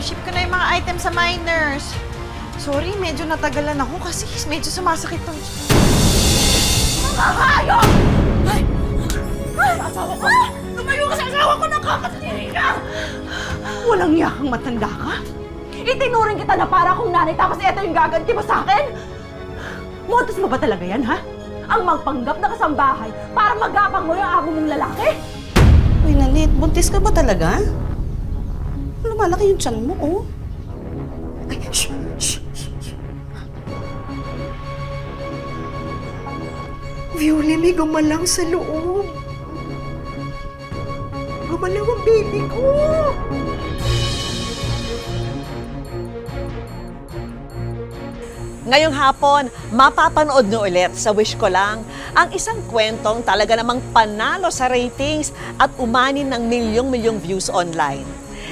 Ship ko na yung mga items sa miners. Sorry, medyo natagalan ako kasi medyo sumasakit tong... Nakakayok! Ay! Ay! Asawa ko! Lumayo ka sa asawa ko! Nakakatiri ka! Walang yakang matanda ka? Itinuring kita na para akong nanay tapos ito yung gaganti mo sa akin? Modus mo ba talaga yan, ha? Ang magpanggap na kasambahay para magapang mo yung amo mong lalaki? Uy, Nanit, buntis ka ba talaga? Lumalaki yung tiyan mo, oh. Ay, shh, shh, shh, shh. Violet, may gumalang sa loob. Gumalaw ang baby ko. Ngayong hapon, mapapanood nyo ulit sa Wish Ko Lang ang isang kwentong talaga namang panalo sa ratings at umanin ng milyong-milyong views online.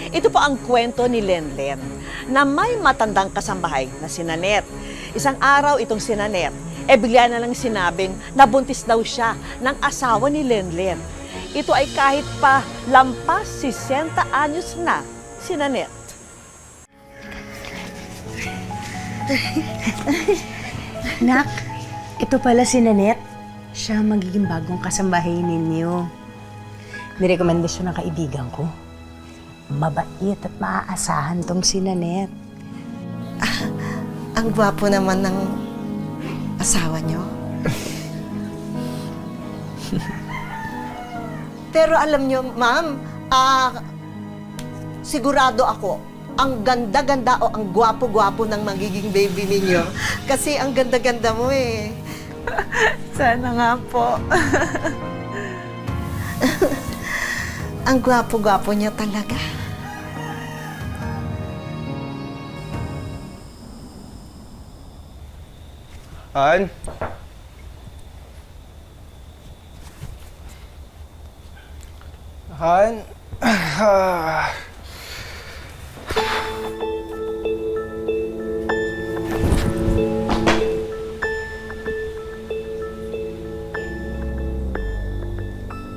Ito po ang kwento ni Lenlen na may matandang kasambahay na si Nanette. Isang araw itong si Nanette, bigla na lang sinabing nabuntis daw siya ng asawa ni Lenlen. Ito ay kahit pa lampas 60 anyos na si Nanette. Nak, ito pala si Nanette. Siya ang magiging bagong kasambahay ninyo. Nirekomendasyon ng kaibigan ko. Mabait at maaasahan tong si Nanette. Ang gwapo naman ng asawa niyo. Pero alam niyo, ma'am, sigurado ako, ang ganda-ganda o ang gwapo-gwapo ng magiging baby ninyo. Kasi ang ganda-ganda mo eh. Sana nga po. Ang gwapo-gwapo niya talaga. Han? Han?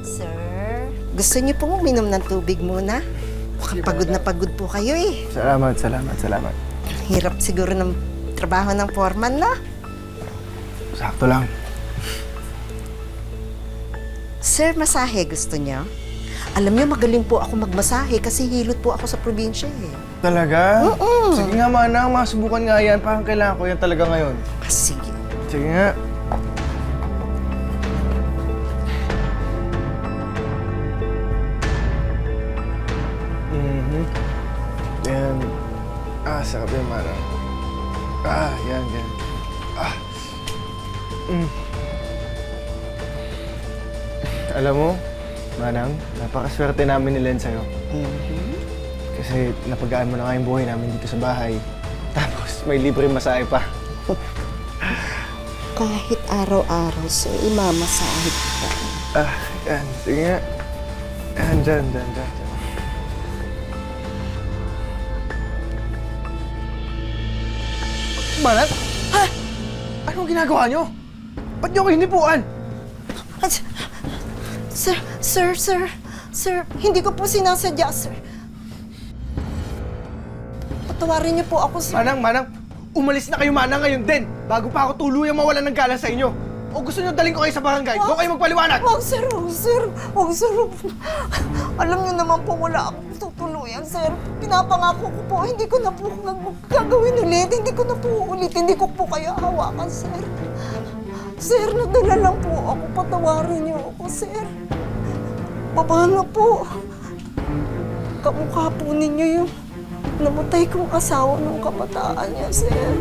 Sir, gusto niyo pong uminom ng tubig muna? Mukhang pagod na pagod po kayo eh. Salamat, salamat, salamat. Hirap siguro ng trabaho ng foreman na. Sakto lang. Sir, masahe gusto niyo? Alam niyo, magaling po ako magmasahe kasi hilot po ako sa probinsya eh. Talaga? Oo. Sige nga, Manang. Masubukan nga yan. Parang kailangan ko yan talaga ngayon. Sige. Sige nga. Yan. Sarap yan, Manang. Yan, yan. Alam mo, Manang, napakaswerte namin ni Len sa'yo. Kasi napagaan mo na nga yung buhay namin dito sa bahay. Tapos may libre masahe pa. Kahit araw-araw, sir, imamasahit ka. Yan. Sige nga. Yan, dyan. Manang? Ha? Anong ginagawa nyo? Ba't nyo ako hinipuan? Sir, hindi ko po sinasadya, sir. Patawarin niyo po ako, sir. Manang, umalis na kayo, Manang, ngayon din, bago pa ako tuluyang mawalan ng galang sa inyo. O gusto nyo daling ko kayo sa barangay? Doon kayo magpaliwanag! Huwag, sir. Alam niyo naman po, wala akong tutuluyan, sir. Pinapangako ko po, hindi ko na po gagawin ulit. Hindi ko na po ulit. Hindi ko po kayo hawakan, sir. Sir, nadala lang po ako. Patawarin niyo ako, sir. Baba na po. Kamukha po ninyo yung namatay kong asawa ng kabataan niya, sir.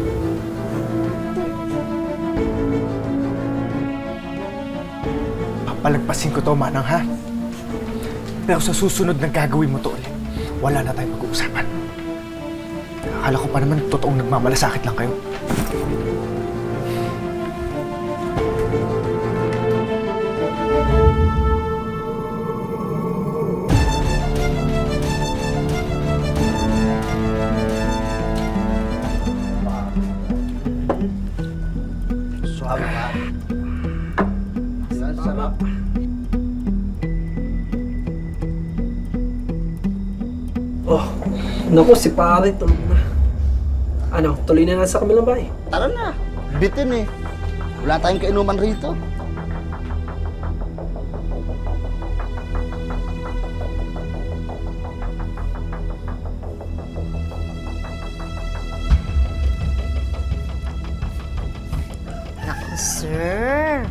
Papalagpasin ko to, Manang, ha? Pero sa susunod na gagawin mo to ulit, wala na tayong pag-uusapan. Akala ko pa naman totoong nagmamalasakit lang kayo. Oh, naku, si pare tulog na. Ano, tuloy na sa kabilang bahay. Tara na. Bitin eh. Wala tayong kainuman rito. Naku, sir.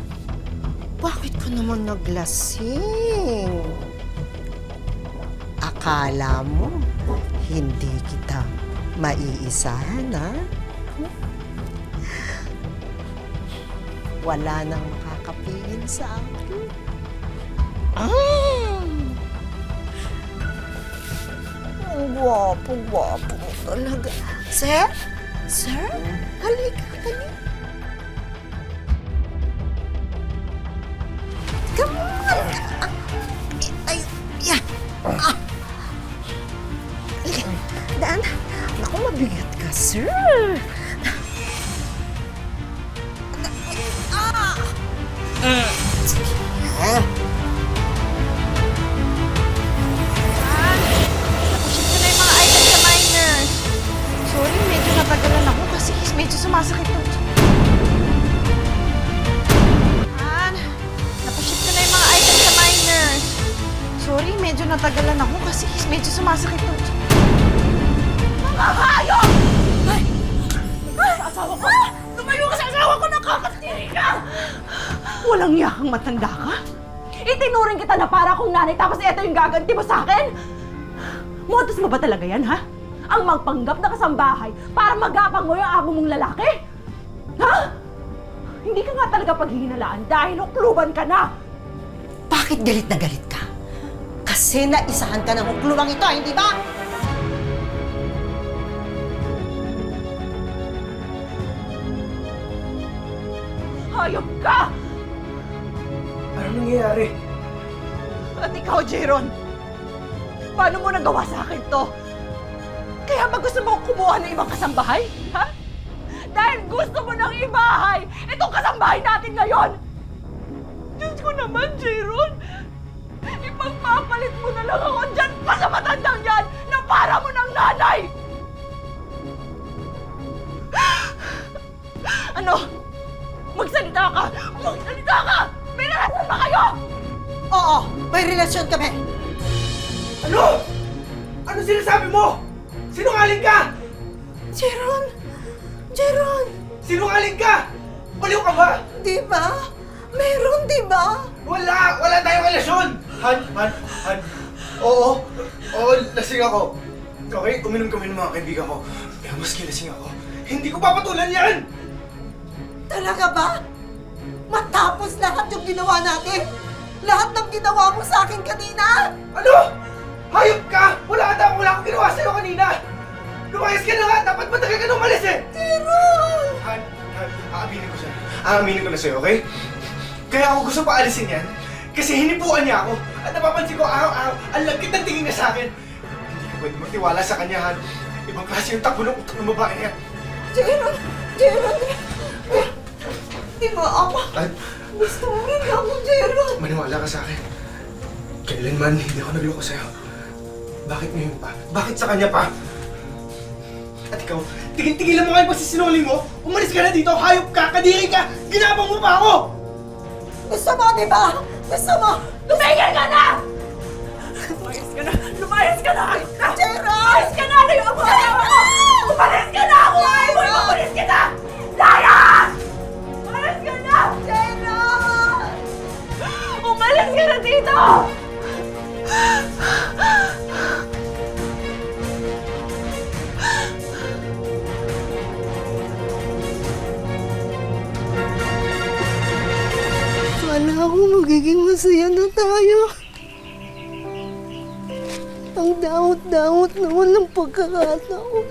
Bakit ka naman naglasing? Akala mo, hindi kita maiisahan, ha? Wala nang makakapigil sa akin. Ang gwapo-gwapo mo talaga. Sir? Sir? Halika, halika. Come on! Ay, yan! Halika, daan. Naku, mabigat ka, sir. Napuship ko na yung mga items sa minors. Sorry, medyo natagalan ako kasi medyo sumasakit yung... Han, napuship ko na yung mga items sa minors. Sorry, medyo natagalan ako kasi medyo sumasakit yung... Mga hayop! Ay! Ay! Asawa ko! Lumayo ka sa asawa ko! Nakakatiri ka! Walang yakang matanda ka? Itinuring kita na para akong nanay tapos ito yung gaganti mo sa akin? Modus mo ba talaga yan, ha? Ang magpanggap na kasambahay para magapang mo yung amo mong lalaki? Ha? Hindi ka nga talaga paghihinalaan dahil hukluban ka na! Bakit galit na galit ka? Kasi naisahan ka ng huklubang ito, hindi ba? Hayop ka! Anong nangyayari? At ikaw, Jeron, paano mo nagawa sa akin to? Kaya ba gusto mo kumuha ng ibang kasambahay? Ha? Dahil gusto mo ng ibahay itong kasambahay natin ngayon! Diyos ko naman, Jeron! Ipagpapalit mo na lang ako dyan pa sa matandang yan na para mo ng nanay! Ano? Magsalita ka! Magsalita ka! May relasyon ba kayo? Oo, may relasyon kami. Ano? Ano sinasabi mo? Sinungaling ka! Jeron! Jeron! Sinungaling ka! Baliw ka ba? Di ba? Meron, di ba? Wala tayong relasyon! Han. Oo, lasing ako. Okay, uminom kami ng mga kaibigan ko. Pero maski lasing ako, hindi ko papatulan yan! Talaga ba? Matapos lahat yung ginawa natin? Lahat ng ginawa mo sa akin kanina? Ano? Hayop ka! Wala akong ginawa sa'yo kanina! Lumayas ka na nga! Dapat matagal ka na umalis eh! Jeron! Han, aaminin ko sa'yo. Aaminin ko na sa'yo, okay? Kaya ako gusto paalisin yan kasi hinipuan niya ako at napapansin ko araw-araw ang lagkit ng tingin niya sa akin. Hindi ka pwede magtiwala sa kanya, Han. Ibang klase yung takbo ng utak ng babae niya. Jeron! Jeron! Di ba ako? Han, Gusto mo rin ako, Jeron! maniwala ka sa akin. Kailanman hindi ako nagloko sa'yo. Bakit ngayon pa? Bakit sa kanya pa? At ikaw, tigilan mo nga yung pagsisinungaling mo! Umalis ka na dito! Hayop ka! Kadiri ka! Ginabang mo pa ako! Gusto mo, di ba? Gusto mo? Tumigil ka na! Lumayas ka na! Lumayas ka na! Jeron! Umalis ka na! Ayaw mo! Umalis ka na! Kung ayaw mo, umalis ka na! Layas! Umalis ka na! Jeron! Umalis ka na dito! Akala ko magiging masaya na tayo. Ang damot-damot naman ng pagkakataon.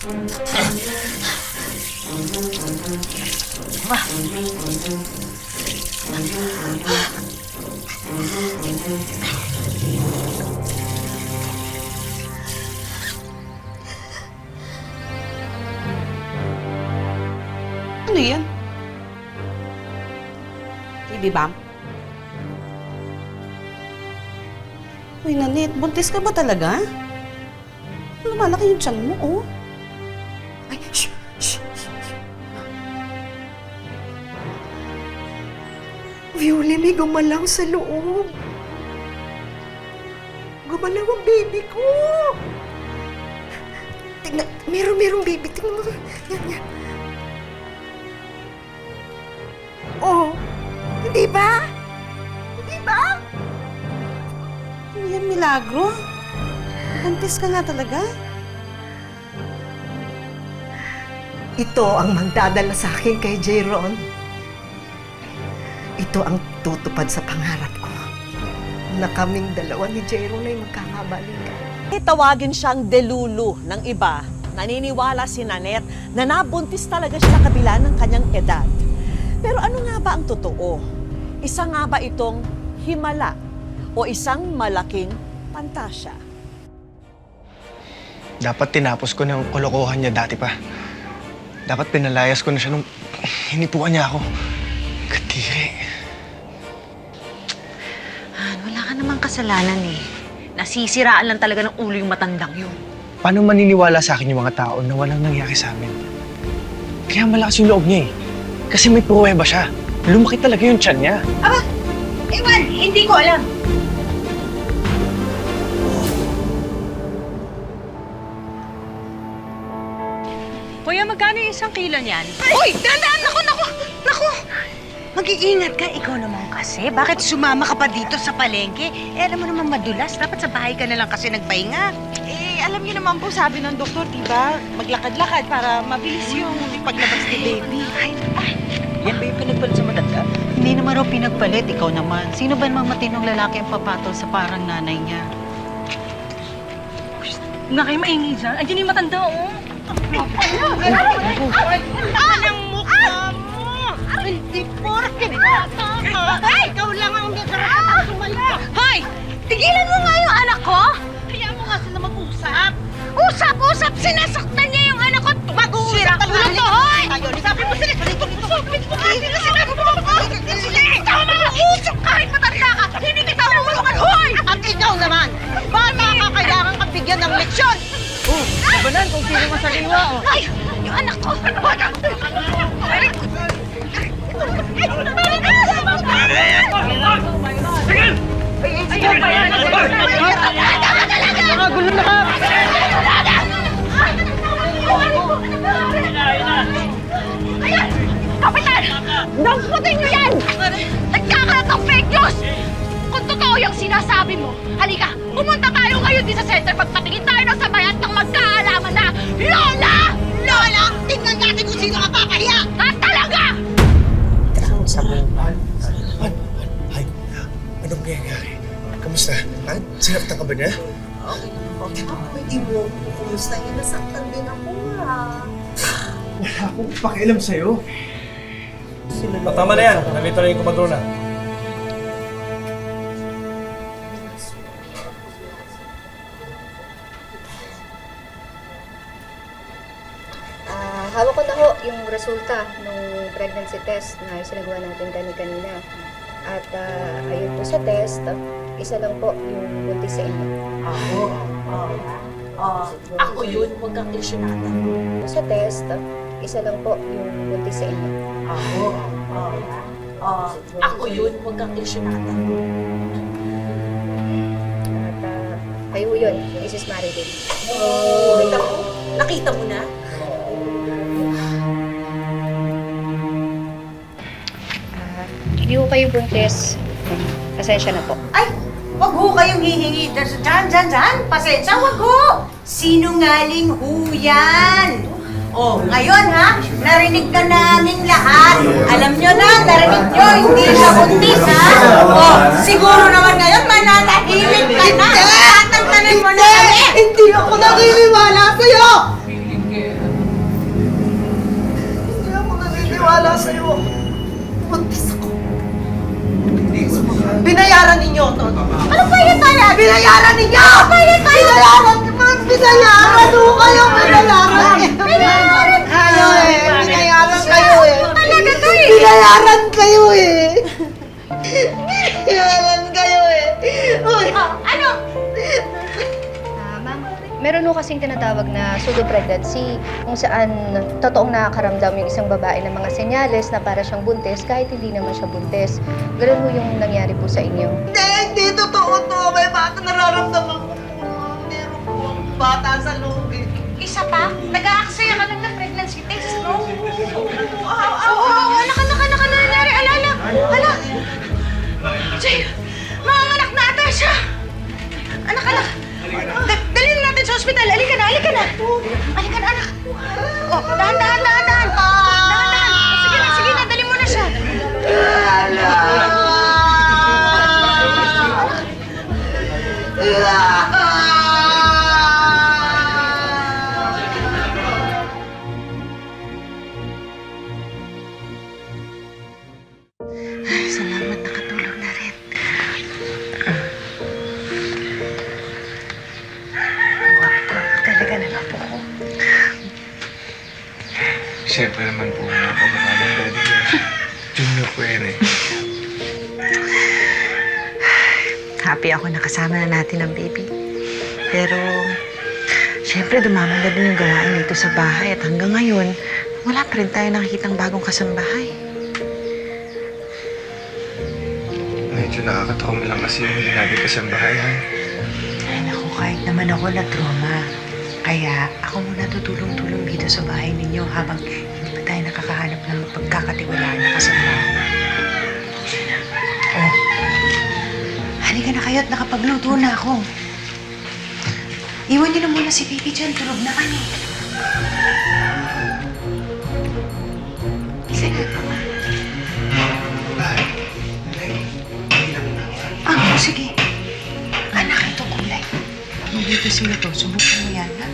Ano yan? TV bomb? Uy, Nanette, buntis ka ba talaga? Lumalaki yung tiyan mo, oh. Ay, shh, shh, shh, shh. Violet, may gumalaw sa loob. Gumalaw ang baby ko. Tingnan, merong baby. Tingnan mo. Yan. Oh, hindi ba? Hindi ba? Ano yan, milagro? Buntis ka nga talaga? Ito ang magdadala sa akin kay Jayron. Ito ang tutupad sa pangarap ko na kaming dalawa ni Jayron ay magkakabalikan. Tawagin siyang delulu ng iba. Naniniwala si Nanette na nabuntis talaga siya sa kabila ng kanyang edad. Pero ano nga ba ang totoo? Isa nga ba itong himala o isang malaking pantasya? Dapat tinapos ko na yung kalokohan niya dati pa. Dapat pinalayas ko na siya nung hinipuan niya ako. Katiri. Wala ka namang kasalanan eh. Nasisiraan lang talaga ng ulo yung matandang yun. Paano maniniwala sa akin yung mga tao na walang nangyari sa amin? Kaya malakas yung loob niya eh. Kasi may pruweba siya. Lumaki talaga yung tiyan niya. Ewan, hindi ko alam. Kuya, magkano yung 1 kilo niyan? Uy! Dahan! Naku! Mag-iingat ka, ikaw naman kasi. Bakit sumama ka pa dito sa palengke? Eh, alam mo naman madulas. Dapat sa bahay ka na lang kasi nagpahinga. Eh, alam niyo naman po, sabi ng doktor, diba? Maglakad-lakad para mabilis yung paglabas ni baby. Yan ba yung pinagpalit sa matanda? Hindi naman raw pinagpalit, ikaw naman. Sino ba namang matinong lalaki ang papatol sa parang nanay niya? Huwag na kayo maingay dyan. Andiyan yung matanda, oh. Anong mukha mo? Hindi porke bata ka. Ikaw lang ang may karapatang sumayo. Hoy! Tigilan mo nga yung anak ko! Hayaan mo nga sila mag-usap. Usap-usap! Sinasaktan niya yung anak ko! Mag-uusap Sira ulo to, hoy! Sabi mo sila, sinabi mo Ikaw na mag-uusap kahit matanda ka! Hindi kita umulungan, hoy! At ikaw naman, bata ka, kailangan kang bigyan ng leksyon. Labanan kung sino masaliwa, oh. Ay! Yung anak ko! Kapitan! Damputin niyo yan! Nagkakalat ng fake news! Kung totoo yung sinasabi mo, halika, pumunta tayo ngayon din sa center. Magpatingin tayo ng sabayan ng magkaalaman na Lola! Lola, tingnan natin kung sino ang papahiya. At talaga! Ay, anong nangyayari? Kamusta? Ha? Sinaktan ka ba niya? Hindi mo ako kumusta. Nasaktan din ako, ha? Wala akong pakialam sa'yo. Tama na yan. Nandito na yung kumadrona. Hawak ko na ho yung resulta ng pregnancy test na sinagawa natin kanina. At ayun po sa test, isa lang po yung buntis sa inyo. Ako yun, huwag kang ilusyonada. Sa test, isa lang po yung buntis sa inyo. Ako yun, huwag kang ilusyonada. At kayo yun, Mrs. Marilyn. Nakita mo na? Hindi ko kayo buntis. Pasensya na po. Ay, wag ho kayong hihingi. Diyan. Pasensya, wag ho. Sinungaling ho yan. Oh, ngayon ha, narinig ka namin lahat. Alam nyo na, narinig nyo, hindi siya buntis ha. Oh, siguro naman ngayon, mananahimik ka na. Tatantanan mo na kami. Hindi ako naniniwala sa'yo! binayaran ninyo to? Ano ba yung bayad? Binayaran ninyo! Binayaran! Binayaran ho kayo! Binayaran kayo eh! Binayaran kayo eh! Talaga to eh! Binayaran kayo eh! Binayaran kayo eh! Uy! Ano? Ma'am, meron ho kasing tinatawag na pseudo pregnancy kung saan totoong nakakaramdam yung isang babae ng mga senyales na para siyang buntis kahit hindi naman siya buntis. Ganun ho yung nangyari po sa inyo. Hindi totoo to! May bata nararamdaman ko po. Meron po ang bata sa loob eh. Isa pa? Nag-aaksaya ka lang ng pregnancy test, no? Anak, nangyari, alala. Ala. Jay, manganganak na ata siya. Anak. Dalhin natin sa ospital. Halika na. Halika na, anak. Oh, dahan. Sige na, dalhin mo na siya. Salamat, nakatulog na rin. Talaga naman po ako. Siyempre naman po, nakamukha ng daddy niya. Junior po yan eh. Happy ako nakasama na natin ang baby. Pero, siyempre dumami na din yung gawain dito sa bahay at hanggang ngayon, wala pa rin tayo nakikitang bagong kasambahay. Medyo nakakatrauma lang kasi yung hindi natin kasambahay, ha? Ay naku, kahit naman ako na-trauma. Kaya ako muna tutulong-tulong dito sa bahay ninyo habang hindi pa tayo nakakahanap ng pagkakatiwalaan na kasambahay. Oh, halika na kayo at nakapagluto na ako. Iwan niyo na muna si baby dyan, tulog na kami. Isa na. Ah, sige. Anak, ito kulay. Mabuti sila to. Subukan mo yan, ha?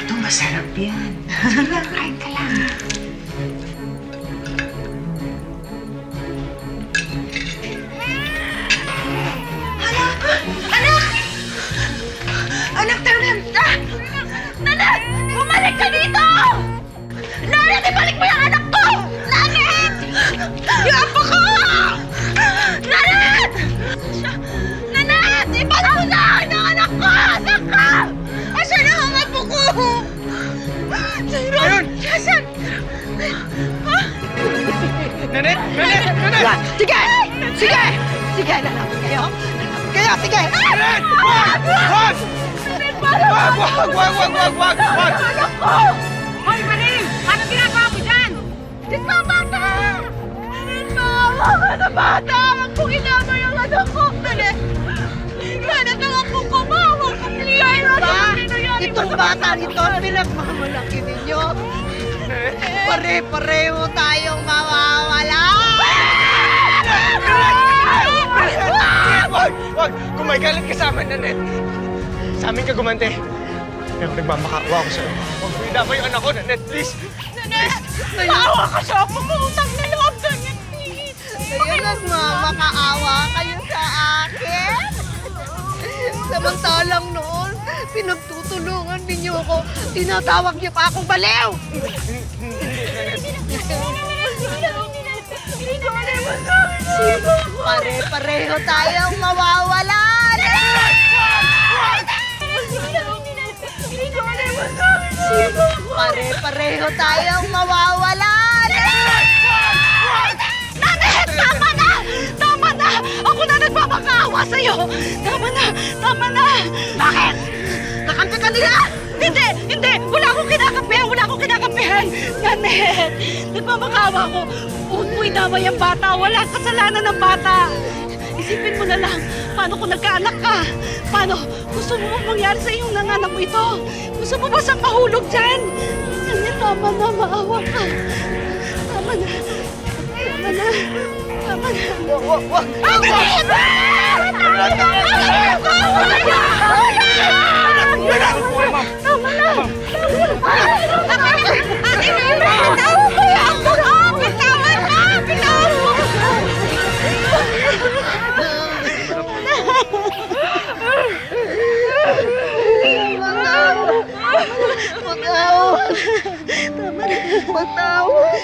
Ito, masarap yan. Sige, kain ka lang. Anak, Nanet! Bumalik ka dito! Nanet, ibalik mo yung anak ko! Nanet! Yung apo ko! Nanet! Nanet! Ibalik mo sa akin ang anak ko! Asan ka? Asan ang apo ko? Ayun! Asan? Nanet! Sige! Sige, lalapit kayo. Sige! Nanet! Wag! Wag! Anak ko! Hoy, Maring! Ano ginagawa mo dyan? Dito ang bata! Maawa ka na bata! Huwag kong inama yung anak ko! Nanet! Nanet ang apo ko! Maawa ka! Itong bata nito, pinagmamalaki ninyo. Pare-pareho tayong mawawala. Wag! Kumagalit ka sa amin, Nanet. Sa amin ka gumante. Pero nagmamakaawa ako sa'yo. Huwag mo idama yung anak ko, Nanet, please. Nanet! Maawa ka sa apo mo! Utang na loob na niya, please! Kaya nagmamakaawa kayo sa akin. Samantalang noon, pinagtutulungan ninyo ako. Tinatawag niyo pa akong baliw. Pare-pareho tayong mawawalan. Pare-pareho tayong mawawalan. Nanet! Tama na! Tama na! Ako na nagpapakaawa sa'yo! Tama na! Bakit? Nakampi ka nila? Hindi! Wala akong kinakampihan! Nanet! Nagpapakaawa ko. Huwag mo idamay ang bata. Wala kasalanan ng bata. Isipin mo na lang, paano kung nagkaanak ka? Paano? Gusto mo bang mangyari sa iyong nanganak mo ito? Gusto mo ba siyang mahulog dyan? Nanet, tama na. Maawa ka. Tama na. Tama na! Tama na. Patawad.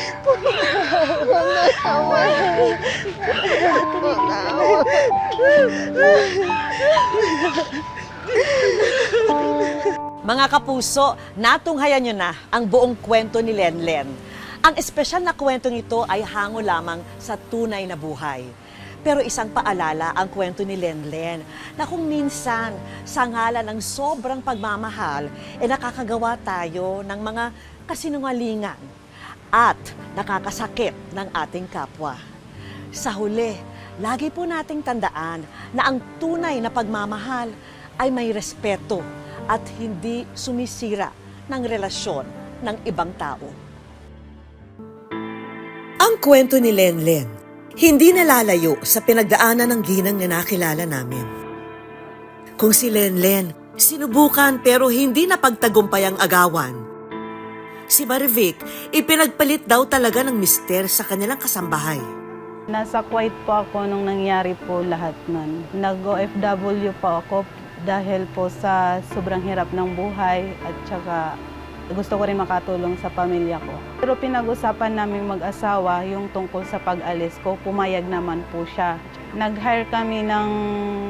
Mga kapuso, natunghayan nyo na ang buong kwento ni Lenlen. Ang espesyal na kwentong ito ay hango lamang sa tunay na buhay. Pero isang paalala ang kwento ni Lenlen na kung minsan sa ngalan ng sobrang pagmamahal, nakakagawa tayo ng mga kasinungalingan at nakakasakit ng ating kapwa. Sa huli, lagi po nating tandaan na ang tunay na pagmamahal ay may respeto at hindi sumisira ng relasyon ng ibang tao. Ang kwento ni Lenlen, hindi nalalayo sa pinagdaanan ng ginang na nakilala namin. Kung si Lenlen, sinubukan pero hindi napagtagumpay ang agawan. Si Marivic, ipinagpalit daw talaga ng mister sa kanilang kasambahay. Nasa Kuwait po ako nung nangyari po lahat nun. Nag-OFW po ako dahil po sa sobrang hirap ng buhay at saka gusto ko rin makatulong sa pamilya ko. Pero pinag-usapan namin mag-asawa yung tungkol sa pag-alis ko, pumayag naman po siya. Nag-hire kami ng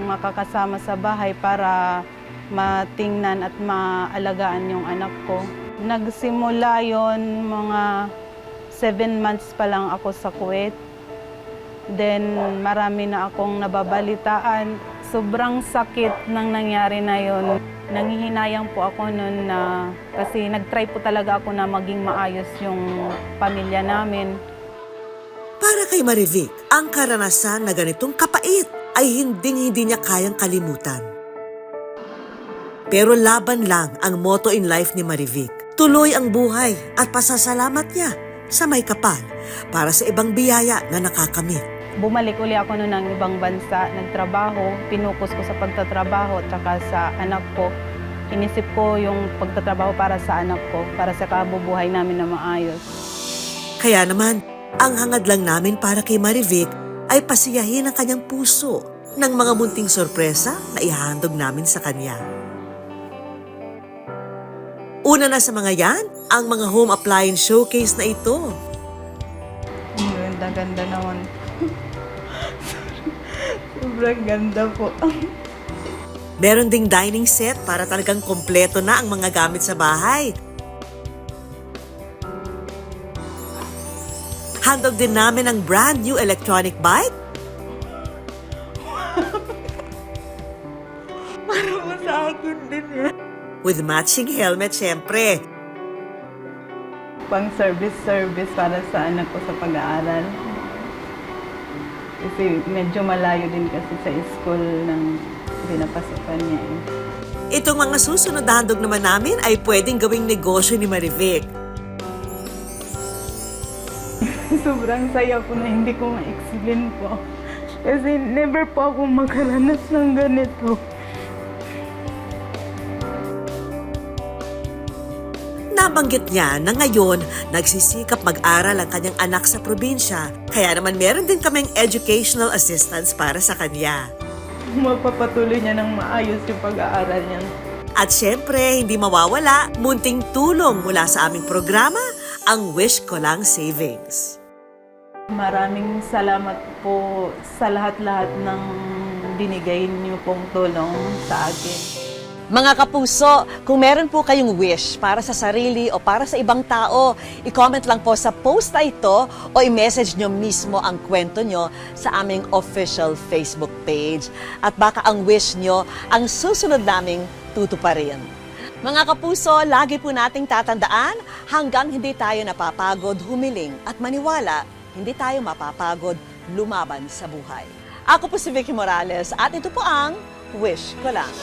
makakasama sa bahay para matingnan at maalagaan yung anak ko. Nagsimula yon mga 7 months pa lang ako sa Kuwait. Then marami na akong nababalitaan. Sobrang sakit nang nangyari na yon. Nanghihinayang po ako noon na kasi nag-try po talaga ako na maging maayos yung pamilya namin. Para kay Marivic, ang karanasan na ganitong kapait ay hindi niya kayang kalimutan. Pero laban lang ang motto in life ni Marivic. Tuloy ang buhay at pasasalamat niya sa may kapal para sa ibang biyaya na nakakamit. Bumalik uli ako noon ng ibang bansa, nagtrabaho, pinukus ko sa pagtatrabaho at saka sa anak ko. Inisip ko yung pagtatrabaho para sa anak ko, para sa kabubuhay namin na maayos. Kaya naman, ang hangad lang namin para kay Marivic ay pasiyahin ang kanyang puso ng mga munting sorpresa na ihahandog namin sa kanya. Una na sa mga yan, ang mga home appliance showcase na ito. Ang ganda-ganda naman. Sobrang ganda po. Meron ding dining set para talagang kompleto na ang mga gamit sa bahay. Handog din namin ang brand new electronic bike. Para sa akin din eh. With matching helmet, syempre. Pang service para sa anak ko sa pag-aaral. Kasi medyo malayo din kasi sa school ng pinapasukan niya eh. Itong mga susunod na handog naman namin ay pwedeng gawing negosyo ni Marivic. Sobrang saya po na hindi ko ma-explain po. Kasi never po ako makaranas ng ganito. Nabanggit niya na ngayon nagsisikap mag-aral ang kanyang anak sa probinsya, kaya naman meron din kaming educational assistance para sa kanya. Mapapatuloy niya ng maayos yung pag-aaral niya. At syempre, hindi mawawala, munting tulong mula sa aming programa, ang Wish Ko Lang Savings. Maraming salamat po sa lahat-lahat ng binigay niyo pong tulong sa akin. Mga kapuso, kung meron po kayong wish para sa sarili o para sa ibang tao, i-comment lang po sa post na ito o i-message nyo mismo ang kwento nyo sa aming official Facebook page. At baka ang wish nyo ang susunod naming tutuparin. Mga kapuso, lagi po nating tatandaan hanggang hindi tayo napapagod humiling at maniwala, hindi tayo mapapagod lumaban sa buhay. Ako po si Vicky Morales at ito po ang Wish Ko Lang.